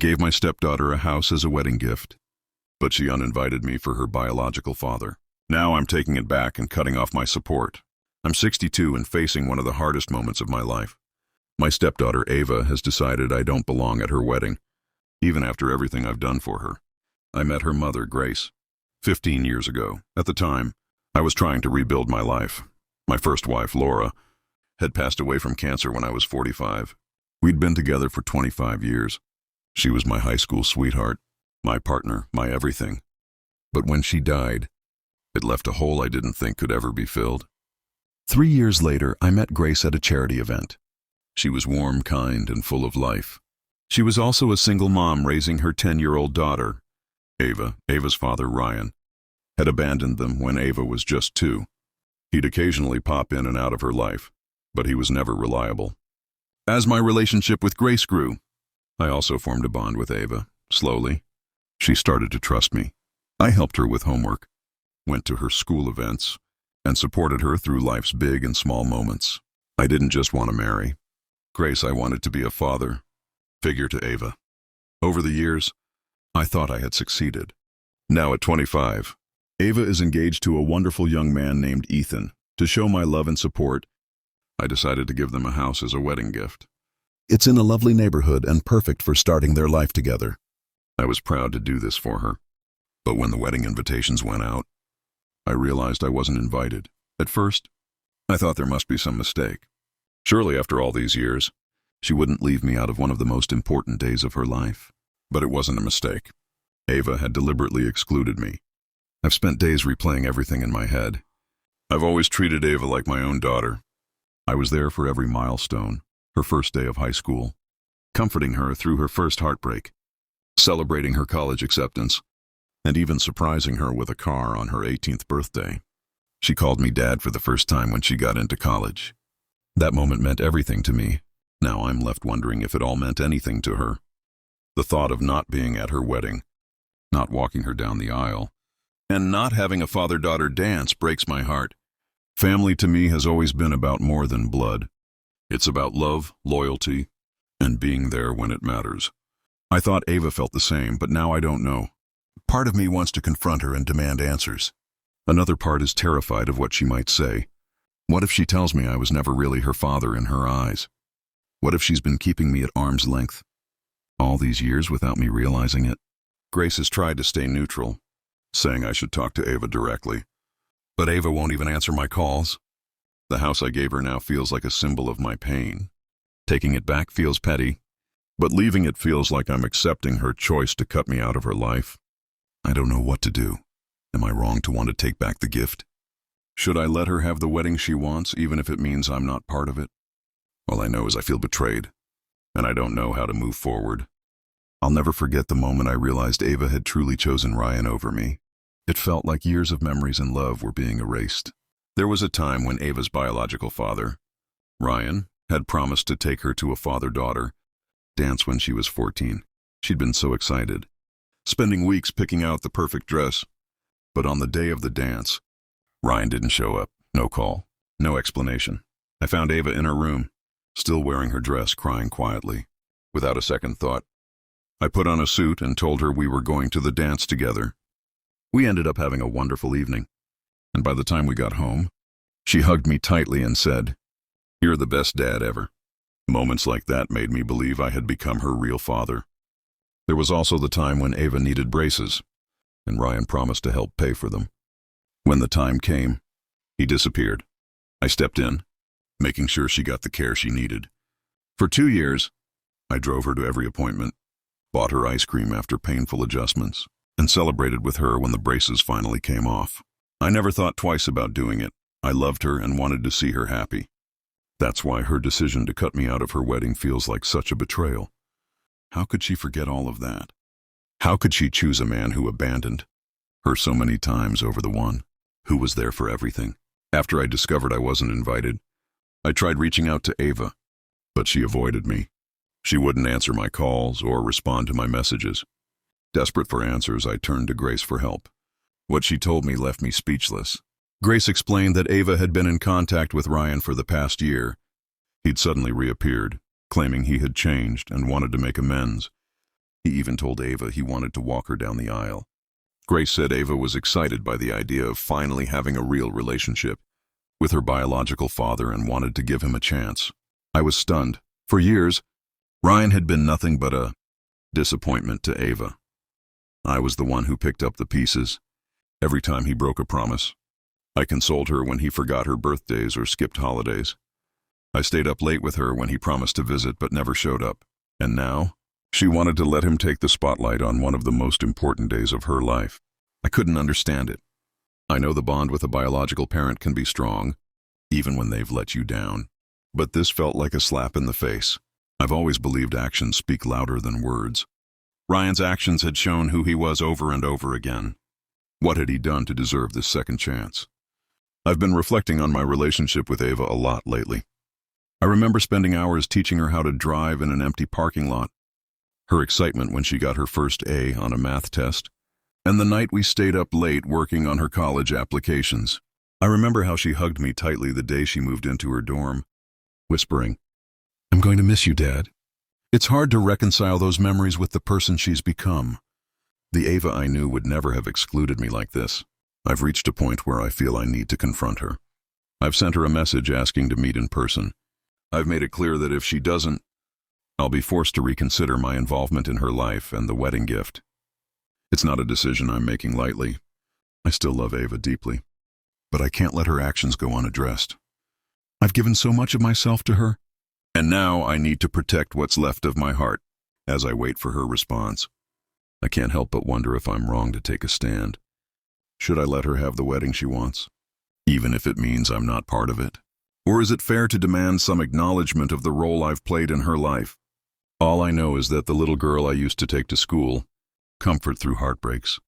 gave my stepdaughter a house as a wedding gift, but she uninvited me for her biological father. Now I'm taking it back and cutting off my support. I'm 62 and facing one of the hardest moments of my life. My stepdaughter, Ava, has decided I don't belong at her wedding, even after everything I've done for her. I met her mother, Grace, 15 years ago. At the time, I was trying to rebuild my life. My first wife, Laura, had passed away from cancer when I was 45. We'd been together for 25 years. She was my high school sweetheart, my partner, my everything. But when she died, it left a hole I didn't think could ever be filled. 3 years later, I met Grace at a charity event. She was warm, kind, and full of life. She was also a single mom raising her 10-year-old daughter. Ava's father, Ryan, had abandoned them when Ava was just 2. He'd occasionally pop in and out of her life, but he was never reliable. As my relationship with Grace grew, I also formed a bond with Ava. Slowly, she started to trust me. I helped her with homework, went to her school events, and supported her through life's big and small moments. I didn't just want to marry Grace, I wanted to be a father figure to Ava. Over the years, I thought I had succeeded. Now at 25, Ava is engaged to a wonderful young man named Ethan. To show my love and support, I decided to give them a house as a wedding gift. It's in a lovely neighborhood and perfect for starting their life together. I was proud to do this for her. But when the wedding invitations went out, I realized I wasn't invited. At first, I thought there must be some mistake. Surely after all these years, she wouldn't leave me out of one of the most important days of her life. But it wasn't a mistake. Ava had deliberately excluded me. I've spent days replaying everything in my head. I've always treated Ava like my own daughter. I was there for every milestone, her first day of high school, comforting her through her first heartbreak, celebrating her college acceptance, and even surprising her with a car on her 18th birthday. She called me Dad for the first time when she got into college. That moment meant everything to me. Now I'm left wondering if it all meant anything to her. The thought of not being at her wedding, not walking her down the aisle, and not having a father-daughter dance breaks my heart. Family to me has always been about more than blood. It's about love, loyalty, and being there when it matters. I thought Ava felt the same, but now I don't know. Part of me wants to confront her and demand answers. Another part is terrified of what she might say. What if she tells me I was never really her father in her eyes? What if she's been keeping me at arm's length all these years without me realizing it? Grace has tried to stay neutral, saying I should talk to Ava directly. But Ava won't even answer my calls. The house I gave her now feels like a symbol of my pain. Taking it back feels petty, but leaving it feels like I'm accepting her choice to cut me out of her life. I don't know what to do. Am I wrong to want to take back the gift? Should I let her have the wedding she wants, even if it means I'm not part of it? All I know is I feel betrayed, and I don't know how to move forward. I'll never forget the moment I realized Ava had truly chosen Ryan over me. It felt like years of memories and love were being erased. There was a time when Ava's biological father, Ryan, had promised to take her to a father-daughter dance when she was 14. She'd been so excited, spending weeks picking out the perfect dress. But on the day of the dance, Ryan didn't show up. No call, no explanation. I found Ava in her room, still wearing her dress, crying quietly. Without a second thought, I put on a suit and told her we were going to the dance together. We ended up having a wonderful evening, and by the time we got home, she hugged me tightly and said, "You're the best dad ever." Moments like that made me believe I had become her real father. There was also the time when Ava needed braces, and Ryan promised to help pay for them. When the time came, he disappeared. I stepped in, making sure she got the care she needed. For 2 years, I drove her to every appointment, bought her ice cream after painful adjustments, and celebrated with her when the braces finally came off. I never thought twice about doing it. I loved her and wanted to see her happy. That's why her decision to cut me out of her wedding feels like such a betrayal. How could she forget all of that? How could she choose a man who abandoned her so many times over the one who was there for everything? After I discovered I wasn't invited, I tried reaching out to Ava, but she avoided me. She wouldn't answer my calls or respond to my messages. Desperate for answers, I turned to Grace for help. What she told me left me speechless. Grace explained that Ava had been in contact with Ryan for the past year. He'd suddenly reappeared, claiming he had changed and wanted to make amends. He even told Ava he wanted to walk her down the aisle. Grace said Ava was excited by the idea of finally having a real relationship with her biological father and wanted to give him a chance. I was stunned. For years, Ryan had been nothing but a disappointment to Ava. I was the one who picked up the pieces every time he broke a promise. I consoled her when he forgot her birthdays or skipped holidays. I stayed up late with her when he promised to visit but never showed up. And now, she wanted to let him take the spotlight on one of the most important days of her life. I couldn't understand it. I know the bond with a biological parent can be strong, even when they've let you down. But this felt like a slap in the face. I've always believed actions speak louder than words. Ryan's actions had shown who he was over and over again. What had he done to deserve this second chance? I've been reflecting on my relationship with Ava a lot lately. I remember spending hours teaching her how to drive in an empty parking lot, her excitement when she got her first A on a math test, and the night we stayed up late working on her college applications. I remember how she hugged me tightly the day she moved into her dorm, whispering, "I'm going to miss you, Dad." It's hard to reconcile those memories with the person she's become. The Ava I knew would never have excluded me like this. I've reached a point where I feel I need to confront her. I've sent her a message asking to meet in person. I've made it clear that if she doesn't, I'll be forced to reconsider my involvement in her life and the wedding gift. It's not a decision I'm making lightly. I still love Ava deeply, but I can't let her actions go unaddressed. I've given so much of myself to her, and now I need to protect what's left of my heart as I wait for her response. I can't help but wonder if I'm wrong to take a stand. Should I let her have the wedding she wants, even if it means I'm not part of it? Or is it fair to demand some acknowledgement of the role I've played in her life? All I know is that the little girl I used to take to school, comfort through heartbreaks,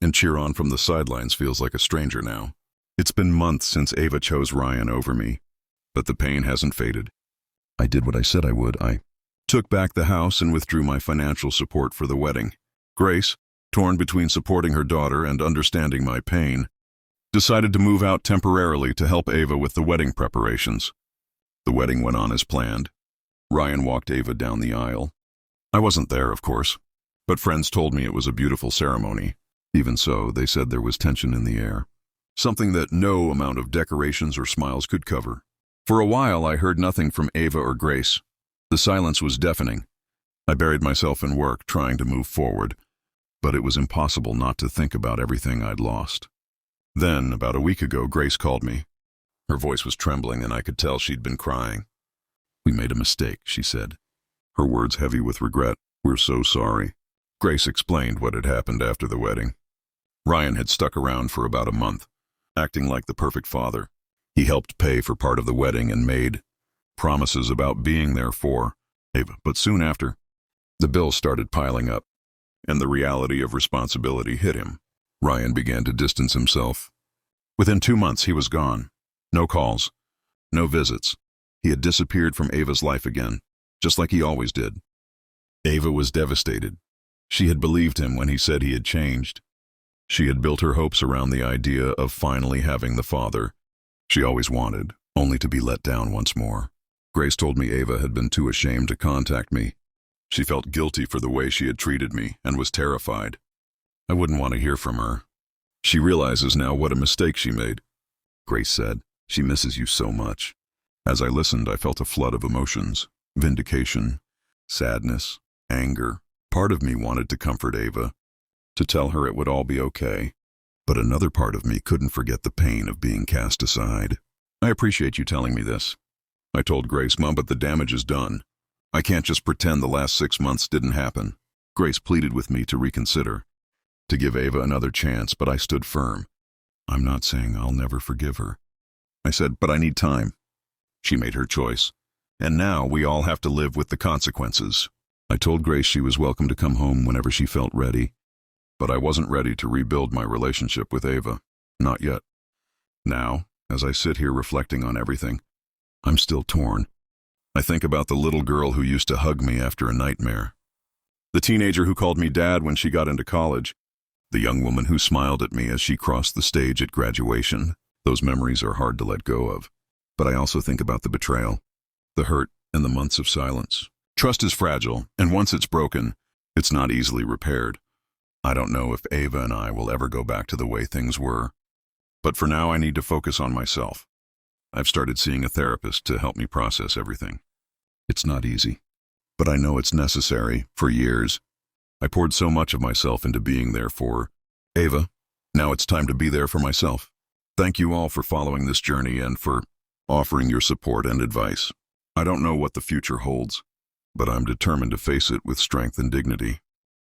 and cheer on from the sidelines feels like a stranger now. It's been months since Ava chose Ryan over me, but the pain hasn't faded. I did what I said I would. I took back the house and withdrew my financial support for the wedding. Grace, torn between supporting her daughter and understanding my pain, decided to move out temporarily to help Ava with the wedding preparations. The wedding went on as planned. Ryan walked Ava down the aisle. I wasn't there, of course, but friends told me it was a beautiful ceremony. Even so, they said there was tension in the air, something that no amount of decorations or smiles could cover. For a while, I heard nothing from Ava or Grace. The silence was deafening. I buried myself in work, trying to move forward, but it was impossible not to think about everything I'd lost. Then, about a week ago, Grace called me. Her voice was trembling, and I could tell she'd been crying. "We made a mistake," she said, her words heavy with regret. "We're so sorry." Grace explained what had happened after the wedding. Ryan had stuck around for about a month, acting like the perfect father. He helped pay for part of the wedding and made promises about being there for Ava. But soon after, the bills started piling up, and the reality of responsibility hit him. Ryan began to distance himself. Within 2 months, he was gone. No calls, no visits. He had disappeared from Ava's life again, just like he always did. Ava was devastated. She had believed him when he said he had changed. She had built her hopes around the idea of finally having the father she always wanted, only to be let down once more. Grace told me Ava had been too ashamed to contact me. She felt guilty for the way she had treated me and was terrified. I wouldn't want to hear from her. She realizes now what a mistake she made. Grace said, "She misses you so much." As I listened, I felt a flood of emotions: vindication, sadness, anger. Part of me wanted to comfort Ava, to tell her it would all be okay, but another part of me couldn't forget the pain of being cast aside. "I appreciate you telling me this," I told Grace, "Mom, but the damage is done. I can't just pretend the last 6 months didn't happen." Grace pleaded with me to reconsider, to give Ava another chance, but I stood firm. "I'm not saying I'll never forgive her," I said, "but I need time." She made her choice, and now we all have to live with the consequences. I told Grace she was welcome to come home whenever she felt ready, but I wasn't ready to rebuild my relationship with Ava. Not yet. Now, as I sit here reflecting on everything, I'm still torn. I think about the little girl who used to hug me after a nightmare, the teenager who called me dad when she got into college, the young woman who smiled at me as she crossed the stage at graduation. Those memories are hard to let go of. But I also think about the betrayal, the hurt, and the months of silence. Trust is fragile, and once it's broken, It's not easily repaired. I don't know if Ava and I will ever go back to the way things were. But for now, I need to focus on myself. I've started seeing a therapist to help me process everything. It's not easy, but I know it's necessary. For years, I poured so much of myself into being there for Ava. Now it's time to be there for myself. Thank you all for following this journey and for offering your support and advice. I don't know what the future holds, but I'm determined to face it with strength and dignity.